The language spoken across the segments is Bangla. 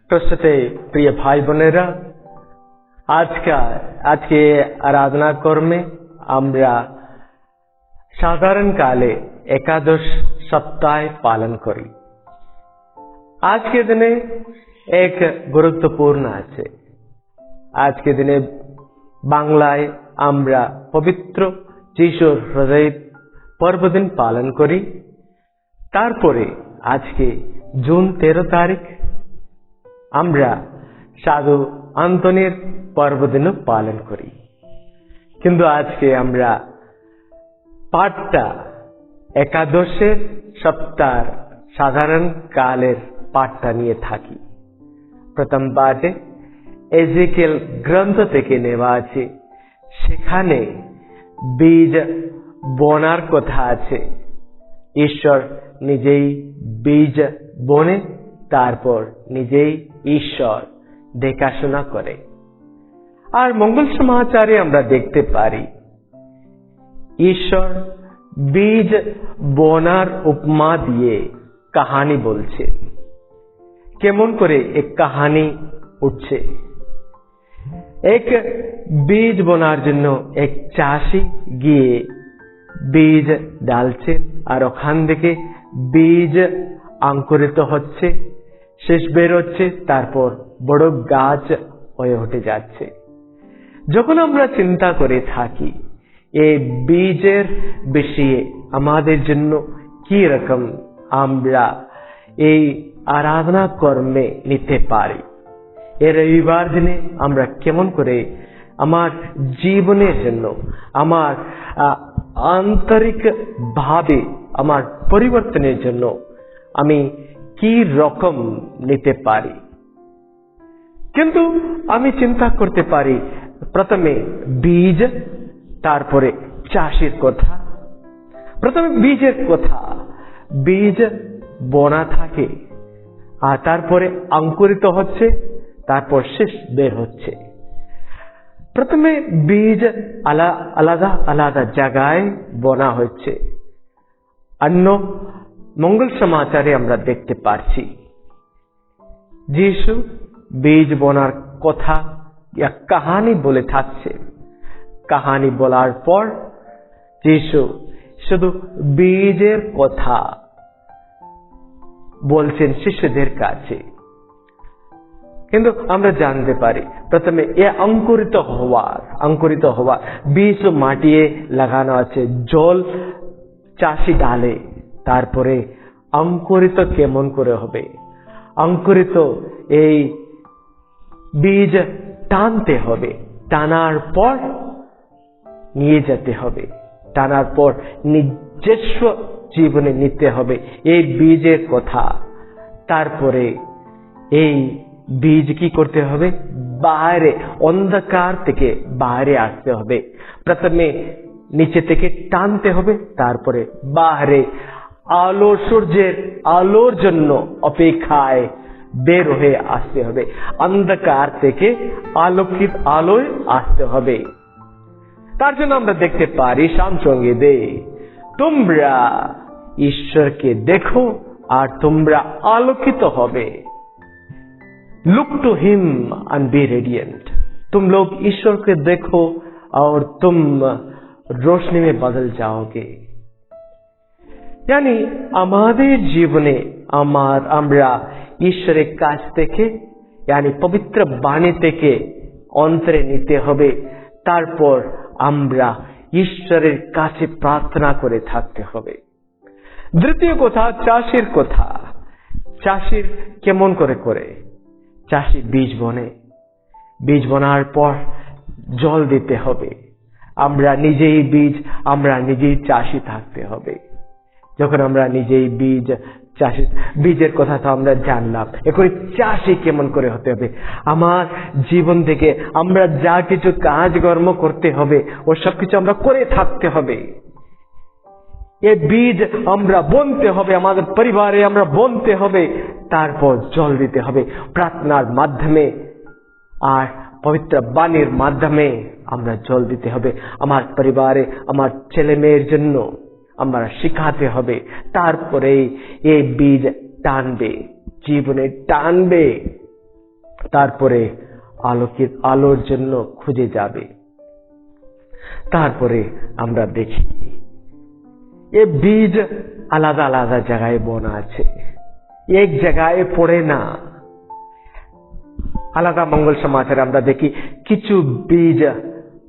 প্রস্তুতে প্রিয় ভাই বোনেরা, আজকে আরাধনা কর্মে আমরা সাধারণ কালে একাদশ সপ্তাহ পালন করি। আজকে দিনে এক গুরুত্বপূর্ণ আছে। আজকে দিনে বাংলায় আমরা পবিত্র যিশুর হৃদয় পর্বদিন পালন করি। তারপরে আজকে জুন 13 তারিখ আমরা সাধু আন্তনির পর্বদিনও পালন করি। কিন্তু আজকে আমরা পাঠটা একাদশের সপ্তাহ সাধারণ কালের পাঠটা নিয়ে থাকি। প্রথম পাঠে এজেকিয়েল গ্রন্থ থেকে নেওয়া আছে। সেখানে বীজ বোনার কথা আছে। ঈশ্বর নিজেই বীজ বোনে, তারপর নিজেই ঈশ্বর দেখাশোনা করে। আর মঙ্গল সমাচারে আমরা দেখতে পারি ঈশ্বর বীজ বোনার উপমা দিয়ে কাহানি বলছে। কেমন করে এক কাহানি উঠছে। এক বীজ বোনার জন্য এক চাষি গিয়ে বীজ ডালছেন, আর ওখান থেকে বীজ অঙ্কুরিত হচ্ছে, শেষ বের হচ্ছে, তারপর বড় গাছ হয়ে উঠে যাচ্ছে। যখন আমরা চিন্তা করে থাকি এই বীজের বিষয়ে আমাদের জন্য কি রকম আমরা এই আরাধনা কর্মে নিতে পারি, এই রবিবার দিনে আমরা কেমন করে আমার জীবনের জন্য, আমার আন্তরিক ভাবে আমার পরিবর্তনের জন্য আমি কি রকম নিতে পারি। কিন্তু আমি চিন্তা করতে পারি প্রথমে বীজ, তারপরে চাষের কথা। প্রথমে বীজের কথা, বীজ বোনা থাকে, আর তারপরে অঙ্কুরিত হচ্ছে, তারপর শেষ বের হচ্ছে। প্রথমে বীজ আলাদা আলাদা জায়গায় বোনা হচ্ছে। অন্য মঙ্গল সমাচারে আমরা দেখতে পারছি যিশু বীজ বোনার কথা কাহানি বলে থাকছে। কাহানি বলার পর যিশু শুধু বীজের কথা বলছেন শিষ্যদের কাছে। কিন্তু আমরা জানতে পারি প্রথমে এ অঙ্কুরিত হওয়া বীজ মাটিয়ে লাগানো আছে, জল চাষি ডালে, তারপরে অঙ্কুরিত কেমন করে হবে। অঙ্কুরিত এই বীজ টানতে হবে, টানার পর নিয়ে যেতে হবে, টানার পর নিজস্ব জীবনে নিতে হবে এই বীজের কথা। তারপরে এই বীজ কি করতে হবে, বাইরে অন্ধকার থেকে বাইরে আসতে হবে। প্রথমে নিচে থেকে টানতে হবে, তারপরে বাইরে আলো, সূর্যের আলোর জন্য অপেক্ষায় বের হয়ে আসতে হবে। অন্ধকার থেকে আলোকিত আলোয় আসতে হবে। তার জন্য আমরা দেখতে পারি শামসঙ্গীতে, তোমরা ঈশ্বরকে দেখো আর তোমরা আলোকিত হবে। Look to him and be radiant. तुम लोग ईश्वर के देखो और तुम रोशनी में बदल जाओगे। यानी আমাদের জীবনে আমরা ঈশ্বরের কাছ থেকে, यानी পবিত্র বাণী থেকে অন্তরে নিতে হবে। তারপর আমরা ঈশ্বরের কাছে প্রার্থনা করে থাকতে হবে। দ্বিতীয় কথা, চাষের কথা। চাষির কেমন করে চাষি বীজ বনে, বীজ বোনার পর জল দিতে হবে। আমরা নিজেই বীজ, আমরা নিজেই চাষি থাকতে হবে। যখন আমরা নিজেই বীজের কথা তো আমরা জানলাম, এখন চাষি কেমন করে হতে হবে। আমার জীবন থেকে আমরা যা কিছু কাজকর্ম করতে হবে ও সবকিছু আমরা করে থাকতে হবে। এই বীজ আমরা বুনতে হবে, আমাদের পরিবারে আমরা বুনতে হবে, তারপর জল দিতে হবে প্রার্থনার মাধ্যমে। আর পবিত্র বাণীর মাধ্যমে আমরা জল দিতে হবে। আমার পরিবারে আমার ছেলে মেয়ের জন্য আমরা শিখাতে হবে। তারপরে এই বীজ টানবে, জীবনে টানবে, তারপরে আলোর জন্য খুঁজে যাবে। তারপরে আমরা দেখি এই বীজ আলাদা আলাদা জায়গায় বোনা আছে, এক জায়গায় পড়ে না। আলাদা মঙ্গল সমাচারে আমরা দেখি কিছু বীজ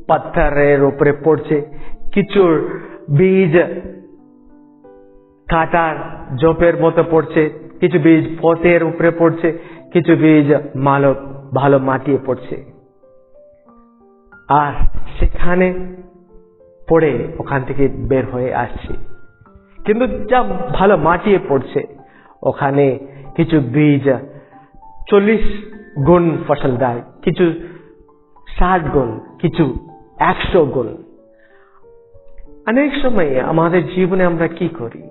পাথরের উপরে পড়ছে, কিছু বীজ কাটার জোপের মতো পড়ছে, কিছু বীজ পথের উপরে পড়ছে, কিছু বীজ ভালো মাটিয়ে পড়ছে। আর সেখানে পড়ে ওখান থেকে বের হয়ে আসছে। কিন্তু যা ভালো মাটিয়ে পড়ছে ওখানে কিছু বীজ 40 গুণ ফসল দেয়, কিছু 60 গুণ, কিছু 100 গুণ। অনেক সময় আমাদের জীবনে আমরা কি করি?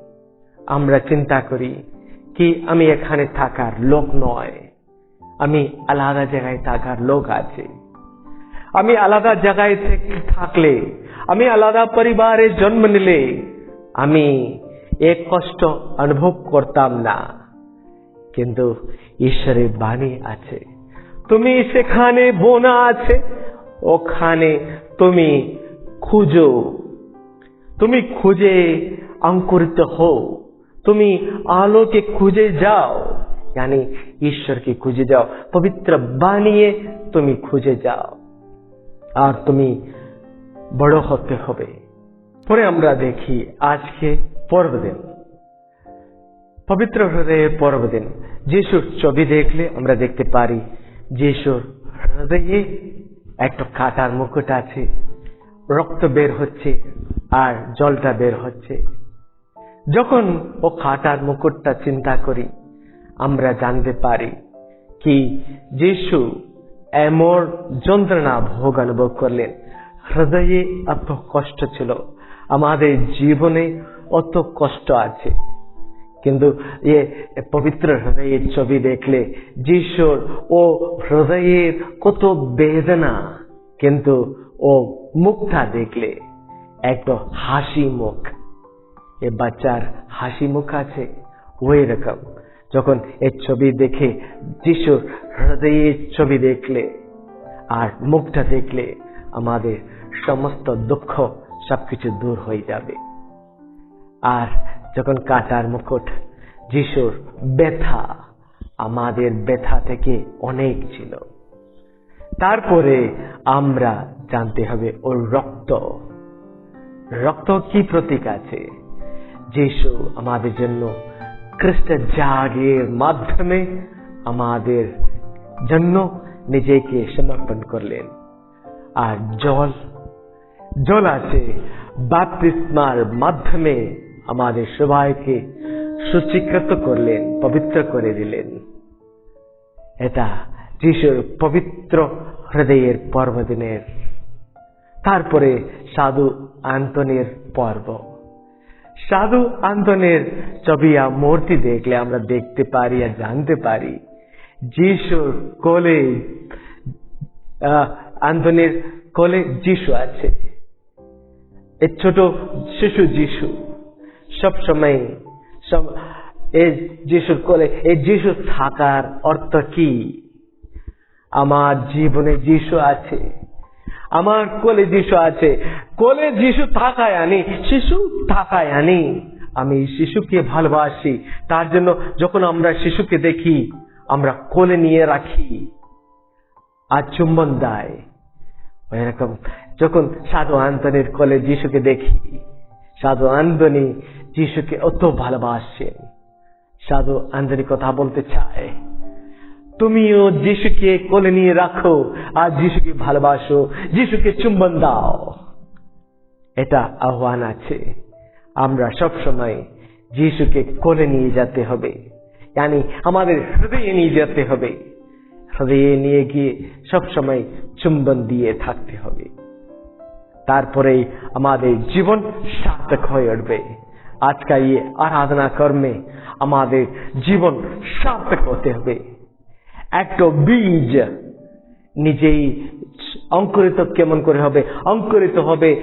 আমরা চিন্তা করি কি আমি এখানে থাকার লোক নয়, আমি আলাদা জায়গায় থাকার লোক আছে। আমি আলাদা জায়গায় থাকলে, আমি আলাদা পরিবারে জন্ম নিলে আমি এক কষ্ট অনুভব করতাম না। কিন্তু ঈশ্বরের বাণী আছে, তুমি সেখানে বোনা আছে, ওখানে তুমি খুঁজো, তুমি খুঁজে অঙ্কুরিত হও, তুমি আলোকে খুঁজে যাও, यानी ঈশ্বরকে খুঁজে যাও, পবিত্র বাণীয়ে তুমি খুঁজে যাও, আর তুমি বড় হতে হবে। পরে আমরা দেখি আজকে পর্বদিন, পবিত্র হৃদয়ের পর্বদিন। যিশুর ছবি দেখলে আমরা দেখতে পারি যিশুর হৃদয়ে একটা কাটার মুকুট আছে, রক্ত বের হচ্ছে আর জলটা বের হচ্ছে। যখন ও কাটার মুকুটটা চিন্তা করি আমরা জানতে পারি কি যিশু এমন যন্ত্রণা ভোগ অনুভব করলেন, হৃদয়ে এত কষ্ট ছিল। আমাদের জীবনে অত কষ্ট আছে, কিন্তু এ পবিত্র হৃদয়ের ছবি দেখলে যিশুর ও হৃদয়ের কত বেদনা, কিন্তু ও মুখটা দেখলে একটা হাসি মুখ। এ বাচ্চার হাসি মুখ আছে ওই রকম। যখন এই ছবি দেখে যিশুর হৃদয়ের ছবি দেখলে আর মুখটা দেখলে আমাদের সমস্ত দুঃখ সবকিছু দূর হয়ে যাবে। আর যখন কাটার মুকুট, যিশুর ব্যথা আমাদের ব্যথা থেকে অনেক ছিল। তারপরে আমরা জানতে হবে ওর রক্ত, রক্ত কি প্রতীক আছে? যিশু আমাদের জন্য খ্রিস্ট জাগের মাধ্যমে আমাদের জন্য নিজেকে সমর্পণ করলেন। আর জল আছে, বাপ্তিস্মার মাধ্যমে আমাদের সবাইকে শুচিকৃত করলেন, পবিত্র করে দিলেন। এটা যিশুর পবিত্র হৃদয়ের পর্বদিনের। তারপরে সাধু আন্তনির পর্ব। সাধু আন্তনের ছবি মূর্তি দেখলে আমরা দেখতে পারি আর জানতে পারি যিশুর কোলে, আন্তনির কোলে যিশু আছে। এই ছোট শিশু যিশু সব সময় এই যিশুর কোলে, এই যিশু থাকার অর্থ কি? আমার জীবনে যিশু আছে, আমার কোলে যিশু আছে। কোলে যিশু থাকায় আনি, শিশু থাকায় আনি, আমি শিশুকে ভালোবাসি। তার জন্য যখন আমরা শিশুকে দেখি আমরা কোলে নিয়ে রাখি আর চুম্বন দেয়। এরকম যখন সাধু আন্তনির কোলে যিশুকে দেখি, সাধু আন্তনি যিশুকে অত ভালোবাসেন। সাধু আন্তনি কথা বলতে চায়, তুমিও যিশুকে কোলে নিয়ে রাখো আর যিশুকে ভালোবাসো, যিশুকে চুম্বন দাও। এটা আহ্বান আছে। আমরা সব সময় যিশুকে কোলে নিয়ে যেতে হবে, यानी আমাদের হৃদয়ে নিয়ে যেতে হবে। হৃদয়ে নিয়ে গিয়ে সব সময় চুম্বন দিয়ে থাকতে হবে। তারপরেই আমাদের জীবন সার্থক হয়ে উঠবে। আজকে এই আরাধনা কর্মে আমাদের জীবন সার্থক হতে হবে। একটা বীজ নিজেই অঙ্কুরিত কেমন করে হবে? অঙ্কুরিত হবে,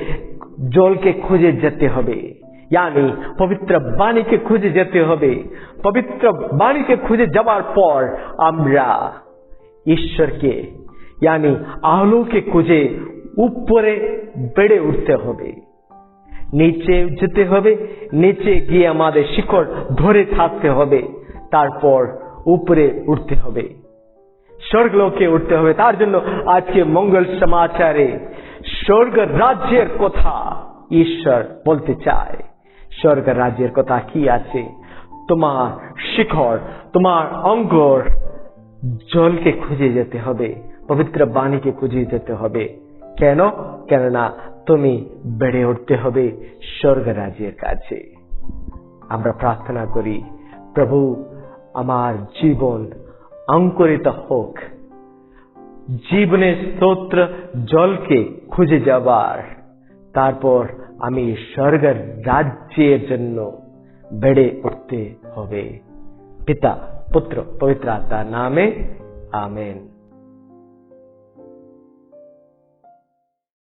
জলকে খুঁজে যেতে হবে, यानी পবিত্র বাণীকে খুঁজে যেতে হবে। পবিত্র বাণীকে খুঁজে যাওয়ার পর আমরা ঈশ্বরকে यानी আলোকে খুঁজে উপরে বেড়ে উঠতে হবে, নিচে যেতে হবে, নিচে গিয়ে আমাদের শিকড় ধরে থাকতে হবে, তারপর উপরে উঠতে হবে, স্বর্গলোকে উঠতে হবে। তার জন্য আজকে মঙ্গল সমাচারে স্বর্গ রাজ্যের কথা ঈশ্বর বলতে চায়। স্বর্গ রাজ্যের কথা কি আছে? তোমার শিকড়, তোমার অঙ্কুর জলকে খুঁজে যেতে হবে, পবিত্র বাণীকে খুঁজে যেতে হবে। কেন? কেননা তুমি বেড়ে উঠতে হবে স্বর্গ রাজ্যের কাছে। আমরা প্রার্থনা করি, প্রভু আমার জীবন অঙ্কুরিত হোক, জীবনের স্তোত্র জলকে খুঁজে যাবার, তারপর আমি স্বর্গ রাজ্যের জন্য বেড়ে উঠতে হবে। পিতা, পুত্র, পবিত্র আত্মার নামে আমেন।